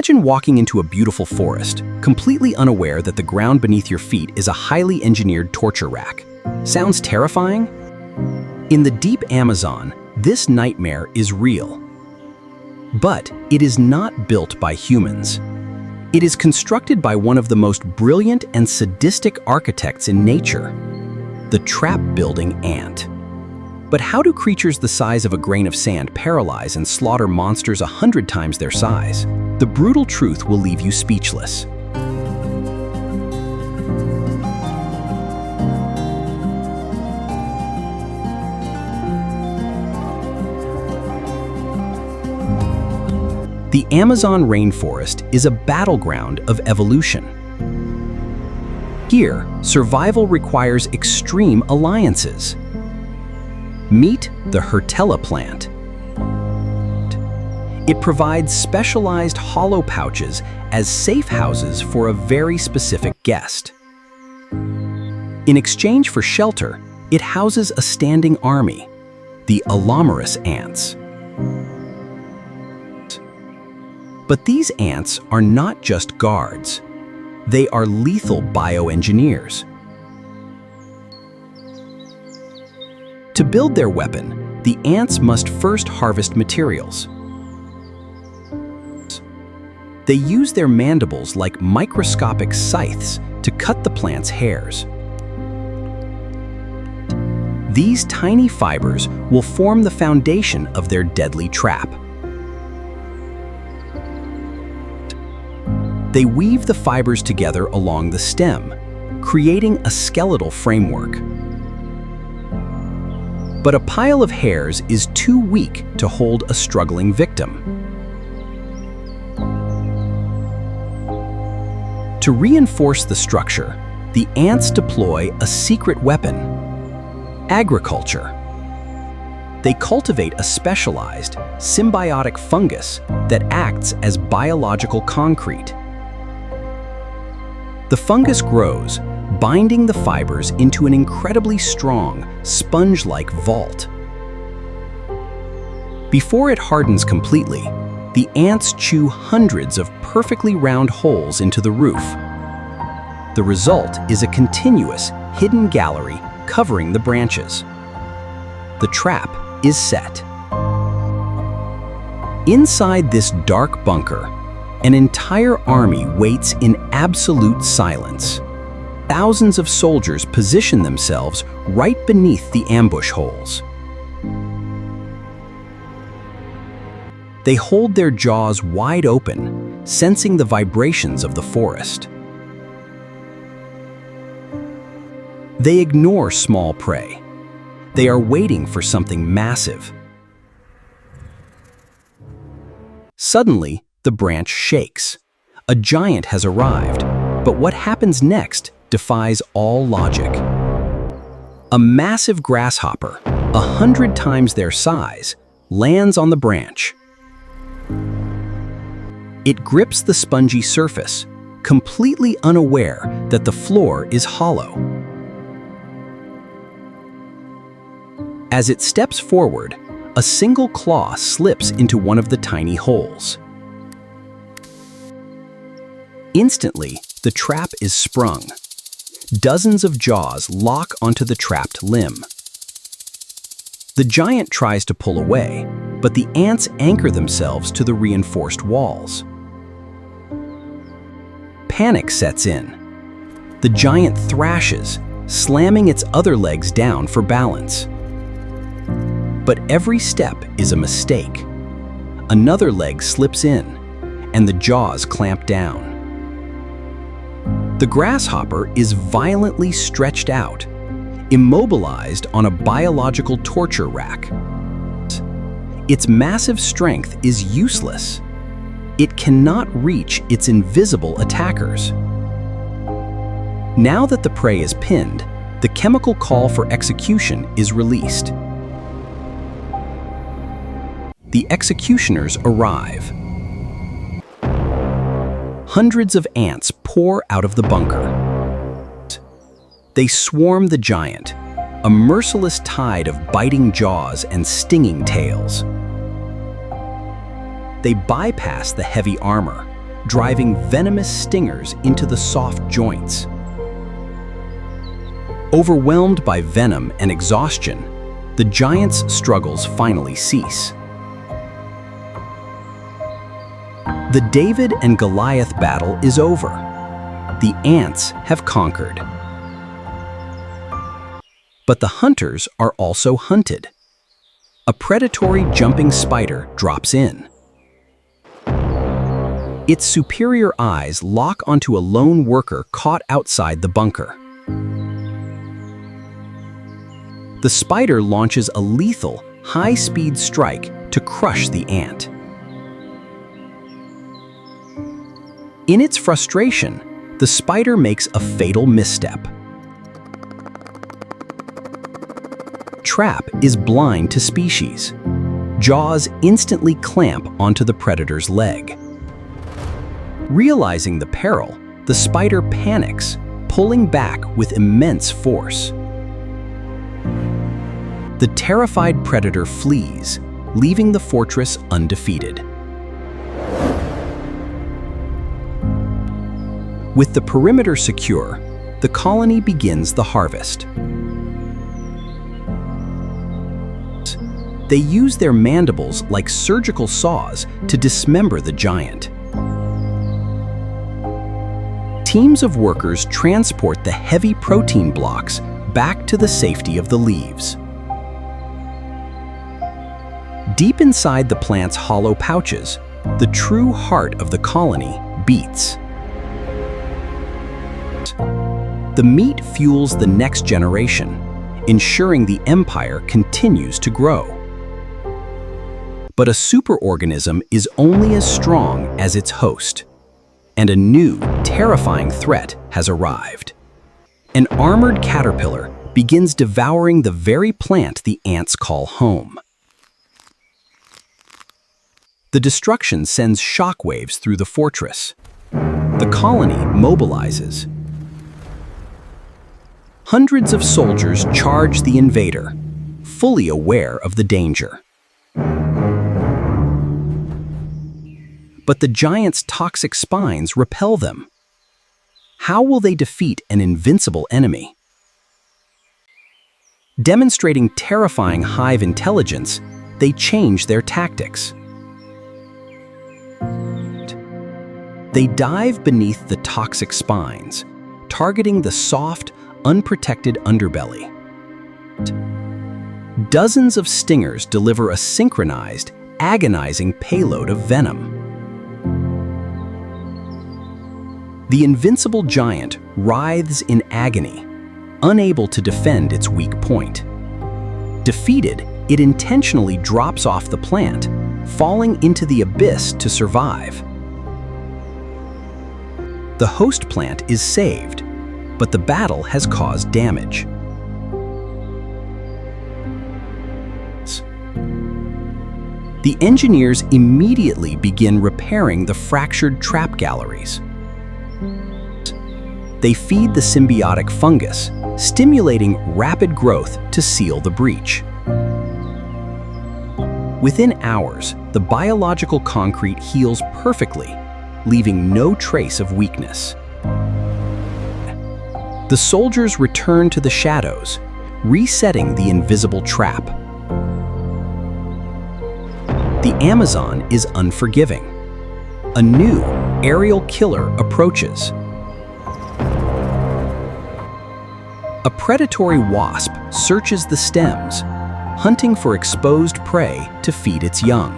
Imagine walking into a beautiful forest, completely unaware that the ground beneath your feet is a highly engineered torture rack. Sounds terrifying? In the deep Amazon, this nightmare is real. But it is not built by humans. It is constructed by one of the most brilliant and sadistic architects in nature, the trap-building ant. But how do creatures the size of a grain of sand paralyze and slaughter monsters 100 times their size? The brutal truth will leave you speechless. The Amazon rainforest is a battleground of evolution. Here, survival requires extreme alliances. Meet the Hurtella plant. It provides specialized hollow pouches as safe houses for a very specific guest. In exchange for shelter, it houses a standing army, the Allomerus ants. But these ants are not just guards. They are lethal bioengineers. To build their weapon, the ants must first harvest materials. They use their mandibles like microscopic scythes to cut the plant's hairs. These tiny fibers will form the foundation of their deadly trap. They weave the fibers together along the stem, creating a skeletal framework. But a pile of hairs is too weak to hold a struggling victim. To reinforce the structure, the ants deploy a secret weapon: agriculture. They cultivate a specialized, symbiotic fungus that acts as biological concrete. The fungus grows, binding the fibers into an incredibly strong, sponge-like vault. Before it hardens completely, the ants chew hundreds of perfectly round holes into the roof. The result is a continuous, hidden gallery covering the branches. The trap is set. Inside this dark bunker, an entire army waits in absolute silence. Thousands of soldiers position themselves right beneath the ambush holes. They hold their jaws wide open, sensing the vibrations of the forest. They ignore small prey. They are waiting for something massive. Suddenly, the branch shakes. A giant has arrived, but what happens next defies all logic. A massive grasshopper, 100 times their size, lands on the branch. It grips the spongy surface, completely unaware that the floor is hollow. As it steps forward, a single claw slips into one of the tiny holes. Instantly, the trap is sprung. Dozens of jaws lock onto the trapped limb. The giant tries to pull away, but the ants anchor themselves to the reinforced walls. Panic sets in. The giant thrashes, slamming its other legs down for balance. But every step is a mistake. Another leg slips in, and the jaws clamp down. The grasshopper is violently stretched out, immobilized on a biological torture rack. Its massive strength is useless. It cannot reach its invisible attackers. Now that the prey is pinned, the chemical call for execution is released. The executioners arrive. Hundreds of ants pour out of the bunker. They swarm the giant, a merciless tide of biting jaws and stinging tails. They bypass the heavy armor, driving venomous stingers into the soft joints. Overwhelmed by venom and exhaustion, the giant's struggles finally cease. The David and Goliath battle is over. The ants have conquered. But the hunters are also hunted. A predatory jumping spider drops in. Its superior eyes lock onto a lone worker caught outside the bunker. The spider launches a lethal, high-speed strike to crush the ant. In its frustration, the spider makes a fatal misstep. Trap is blind to species. Jaws instantly clamp onto the predator's leg. Realizing the peril, the spider panics, pulling back with immense force. The terrified predator flees, leaving the fortress undefeated. With the perimeter secure, the colony begins the harvest. They use their mandibles like surgical saws to dismember the giant. Teams of workers transport the heavy protein blocks back to the safety of the leaves. Deep inside the plant's hollow pouches, the true heart of the colony beats. The meat fuels the next generation, ensuring the empire continues to grow. But a superorganism is only as strong as its host, and a new, terrifying threat has arrived. An armored caterpillar begins devouring the very plant the ants call home. The destruction sends shockwaves through the fortress. The colony mobilizes. Hundreds of soldiers charge the invader, fully aware of the danger. But the giant's toxic spines repel them. How will they defeat an invincible enemy? Demonstrating terrifying hive intelligence, they change their tactics. They dive beneath the toxic spines, targeting the soft, unprotected underbelly. Dozens of stingers deliver a synchronized, agonizing payload of venom. The invincible giant writhes in agony, unable to defend its weak point. Defeated, it intentionally drops off the plant, falling into the abyss to survive. The host plant is saved, but the battle has caused damage. The engineers immediately begin repairing the fractured trap galleries. They feed the symbiotic fungus, stimulating rapid growth to seal the breach. Within hours, the biological concrete heals perfectly, leaving no trace of weakness. The soldiers return to the shadows, resetting the invisible trap. The Amazon is unforgiving. A new aerial killer approaches. A predatory wasp searches the stems, hunting for exposed prey to feed its young.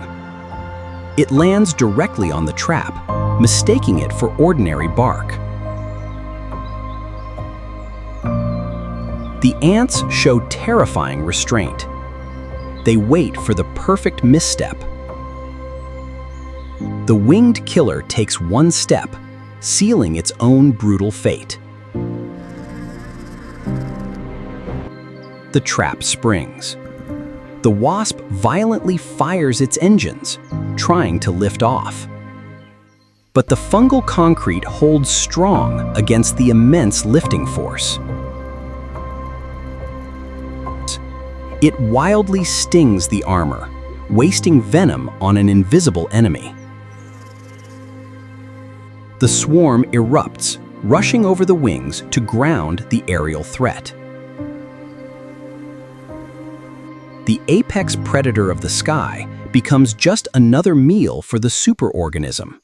It lands directly on the trap, mistaking it for ordinary bark. The ants show terrifying restraint. They wait for the perfect misstep. The winged killer takes one step, sealing its own brutal fate. The trap springs. The wasp violently fires its engines, trying to lift off. But the fungal concrete holds strong against the immense lifting force. It wildly stings the armor, wasting venom on an invisible enemy. The swarm erupts, rushing over the wings to ground the aerial threat. The apex predator of the sky becomes just another meal for the superorganism.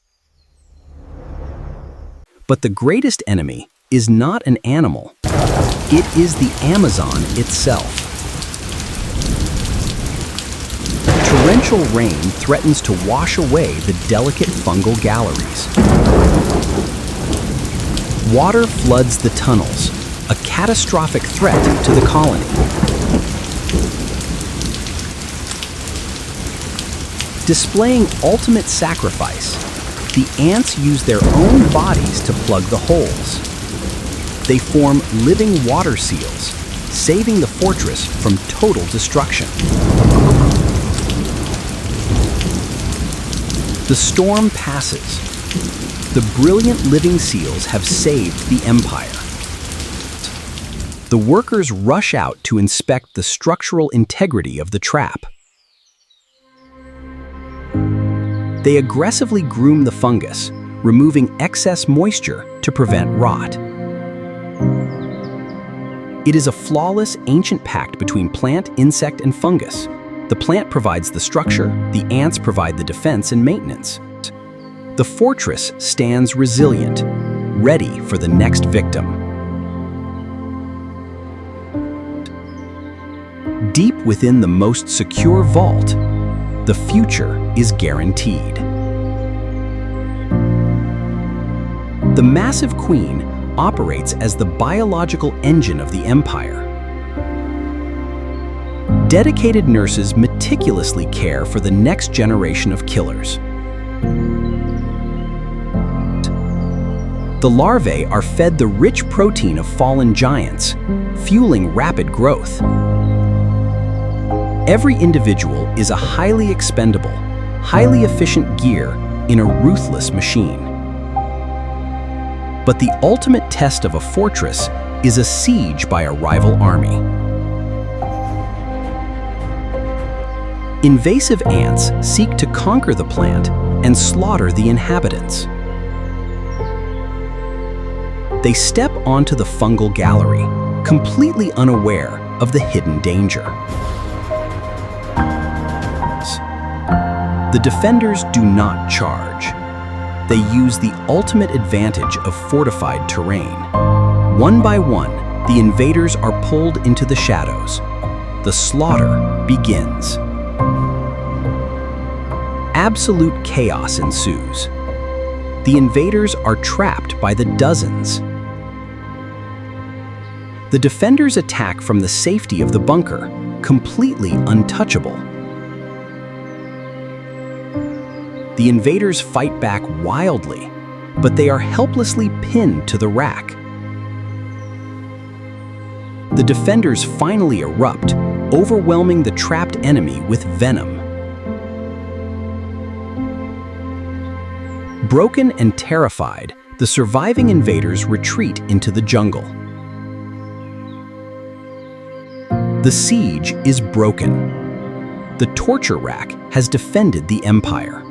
But the greatest enemy is not an animal. It is the Amazon itself. Torrential rain threatens to wash away the delicate fungal galleries. Water floods the tunnels, a catastrophic threat to the colony. Displaying ultimate sacrifice, the ants use their own bodies to plug the holes. They form living water seals, saving the fortress from total destruction. The storm passes. The brilliant living seals have saved the empire. The workers rush out to inspect the structural integrity of the trap. They aggressively groom the fungus, removing excess moisture to prevent rot. It is a flawless, ancient pact between plant, insect, and fungus. The plant provides the structure, the ants provide the defense and maintenance. The fortress stands resilient, ready for the next victim. Deep within the most secure vault, the future is guaranteed. The massive queen operates as the biological engine of the empire. Dedicated nurses meticulously care for the next generation of killers. The larvae are fed the rich protein of fallen giants, fueling rapid growth. Every individual is a highly expendable, highly efficient gear in a ruthless machine. But the ultimate test of a fortress is a siege by a rival army. Invasive ants seek to conquer the plant and slaughter the inhabitants. They step onto the fungal gallery, completely unaware of the hidden danger. The defenders do not charge. They use the ultimate advantage of fortified terrain. One by one, the invaders are pulled into the shadows. The slaughter begins. Absolute chaos ensues. The invaders are trapped by the dozens. The defenders attack from the safety of the bunker, completely untouchable. The invaders fight back wildly, but they are helplessly pinned to the rack. The defenders finally erupt, overwhelming the trapped enemy with venom. Broken and terrified, the surviving invaders retreat into the jungle. The siege is broken. The torture rack has defended the empire.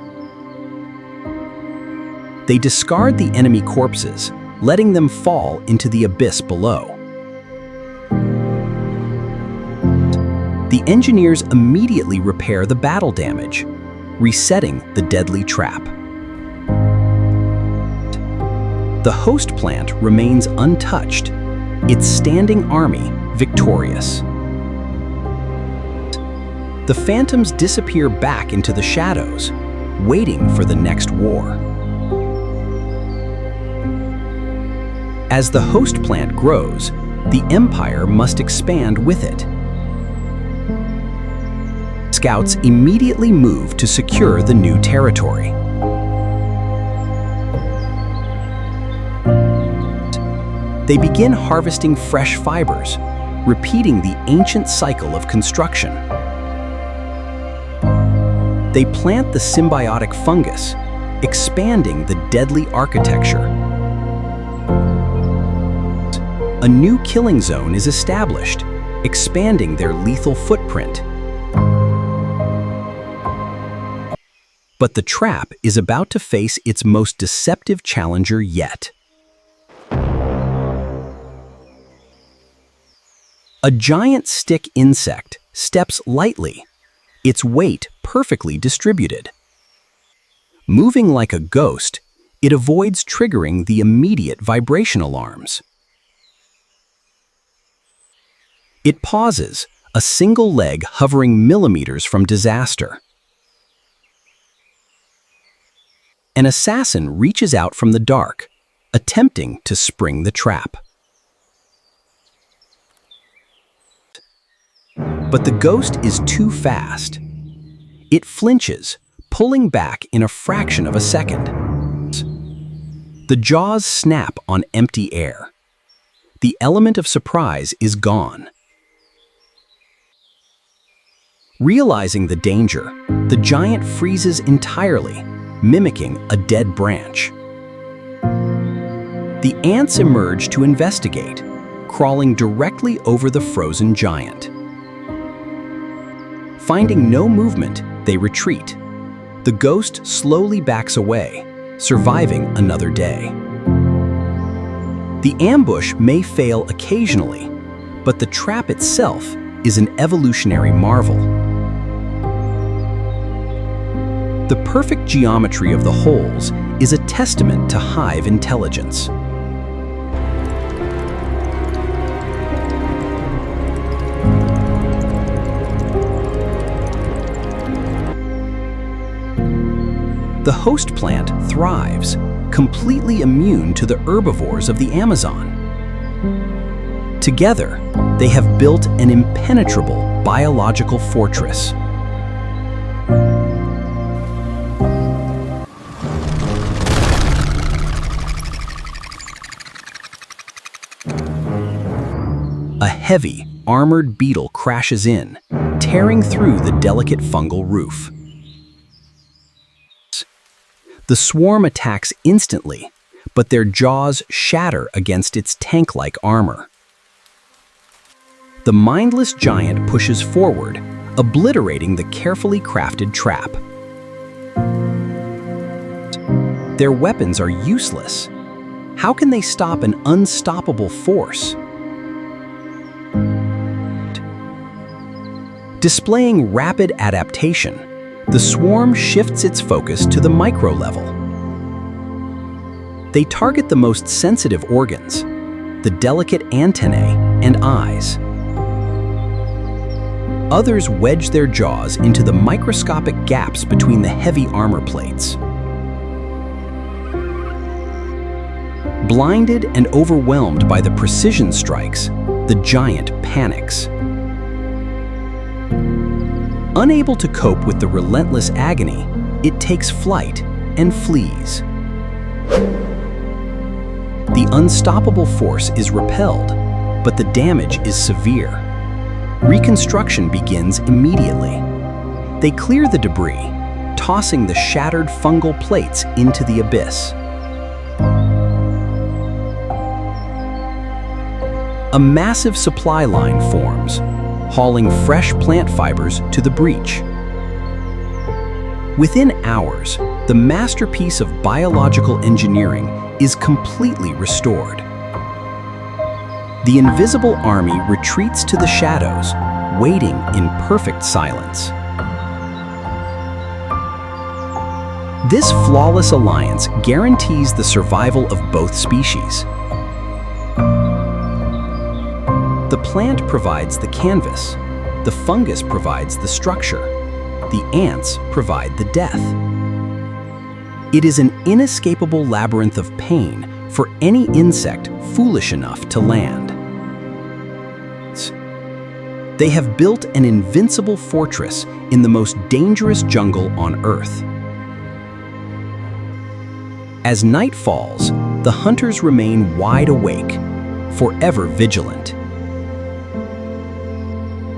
They discard the enemy corpses, letting them fall into the abyss below. The engineers immediately repair the battle damage, resetting the deadly trap. The host plant remains untouched, its standing army victorious. The phantoms disappear back into the shadows, waiting for the next war. As the host plant grows, the empire must expand with it. Scouts immediately move to secure the new territory. They begin harvesting fresh fibers, repeating the ancient cycle of construction. They plant the symbiotic fungus, expanding the deadly architecture. A new killing zone is established, expanding their lethal footprint. But the trap is about to face its most deceptive challenger yet. A giant stick insect steps lightly, its weight perfectly distributed. Moving like a ghost, it avoids triggering the immediate vibration alarms. It pauses, a single leg hovering millimeters from disaster. An assassin reaches out from the dark, attempting to spring the trap. But the ghost is too fast. It flinches, pulling back in a fraction of a second. The jaws snap on empty air. The element of surprise is gone. Realizing the danger, the giant freezes entirely, mimicking a dead branch. The ants emerge to investigate, crawling directly over the frozen giant. Finding no movement, they retreat. The ghost slowly backs away, surviving another day. The ambush may fail occasionally, but the trap itself is an evolutionary marvel. The perfect geometry of the holes is a testament to hive intelligence. The host plant thrives, completely immune to the herbivores of the Amazon. Together, they have built an impenetrable biological fortress. A heavy, armored beetle crashes in, tearing through the delicate fungal roof. The swarm attacks instantly, but their jaws shatter against its tank-like armor. The mindless giant pushes forward, obliterating the carefully crafted trap. Their weapons are useless. How can they stop an unstoppable force? Displaying rapid adaptation, the swarm shifts its focus to the micro level. They target the most sensitive organs, the delicate antennae and eyes. Others wedge their jaws into the microscopic gaps between the heavy armor plates. Blinded and overwhelmed by the precision strikes, the giant panics. Unable to cope with the relentless agony, it takes flight and flees. The unstoppable force is repelled, but the damage is severe. Reconstruction begins immediately. They clear the debris, tossing the shattered fungal plates into the abyss. A massive supply line forms, hauling fresh plant fibers to the breach. Within hours, the masterpiece of biological engineering is completely restored. The invisible army retreats to the shadows, waiting in perfect silence. This flawless alliance guarantees the survival of both species. The plant provides the canvas, the fungus provides the structure, the ants provide the death. It is an inescapable labyrinth of pain for any insect foolish enough to land. They have built an invincible fortress in the most dangerous jungle on Earth. As night falls, the hunters remain wide awake, forever vigilant.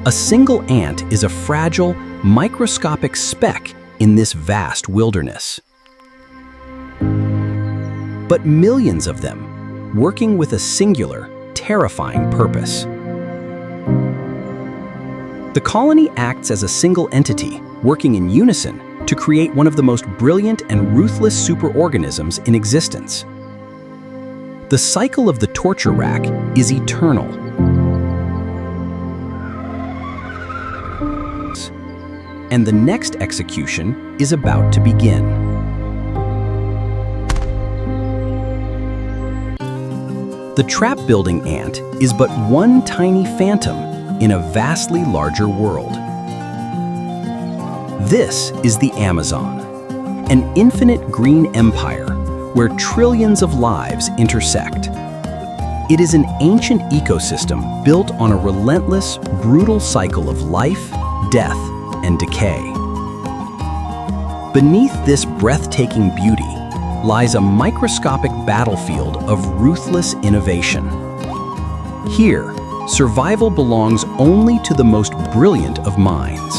A single ant is a fragile, microscopic speck in this vast wilderness. But millions of them, working with a singular, terrifying purpose. The colony acts as a single entity, working in unison to create one of the most brilliant and ruthless superorganisms in existence. The cycle of the torture rack is eternal. And the next execution is about to begin. The trap-building ant is but one tiny phantom in a vastly larger world. This is the Amazon, an infinite green empire where trillions of lives intersect. It is an ancient ecosystem built on a relentless, brutal cycle of life, death, and decay. Beneath this breathtaking beauty lies a microscopic battlefield of ruthless innovation. Here, survival belongs only to the most brilliant of minds.